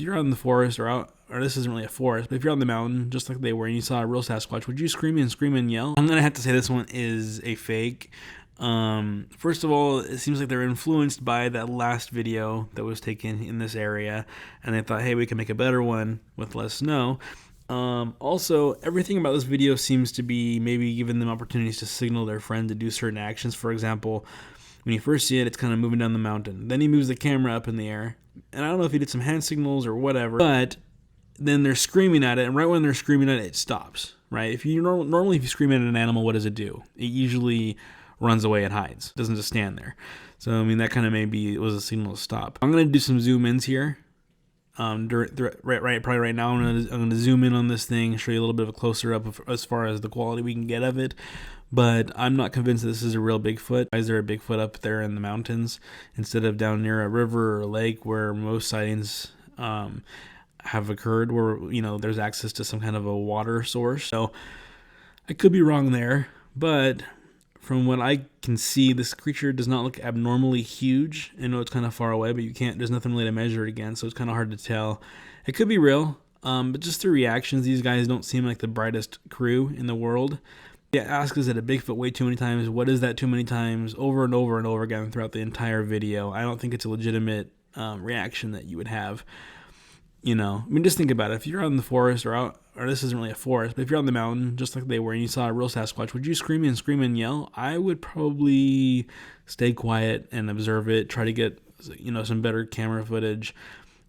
if you're out in the forest or out, or this isn't really a forest, but if you're on the mountain, just like they were, and you saw a real Sasquatch, would you scream and yell? I'm gonna have to say this one is a fake. First of all, it seems like they're influenced by that last video that was taken in this area, and they thought, hey, we can make a better one with less snow. Also, everything about this video seems to be maybe giving them opportunities to signal their friend to do certain actions. For example, when you first see it, it's kind of moving down the mountain. Then he moves the camera up in the air, and I don't know if he did some hand signals or whatever, but then they're screaming at it, and right when they're screaming at it, it stops, right? If you normally if you scream at an animal, what does it do? It usually runs away and hides. It doesn't just stand there. So, I mean, that kind of maybe was a signal to stop. I'm going to do some zoom ins here. Probably right now, I'm gonna zoom in on this thing, show you a little bit of a closer up as far as the quality we can get of it. But I'm not convinced that this is a real Bigfoot. Why is there a Bigfoot up there in the mountains instead of down near a river or a lake where most sightings have occurred, where there's access to some kind of a water source? So I could be wrong there, but from what I can see, this creature does not look abnormally huge. I know it's kind of far away, but there's nothing really to measure it against, so it's kind of hard to tell. It could be real, but just through reactions, these guys don't seem like the brightest crew in the world. Yeah, ask, is it a Bigfoot way too many times? What is that too many times? Over and over and over again throughout the entire video. I don't think it's a legitimate reaction that you would have. I mean, just think about it. If you're out in the forest or this isn't really a forest, but if you're on the mountain, just like they were, and you saw a real Sasquatch, would you scream and yell? I would probably stay quiet and observe it, try to get, some better camera footage,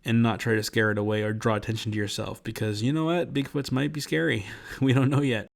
and not try to scare it away or draw attention to yourself, because you know what? Bigfoots might be scary. We don't know yet.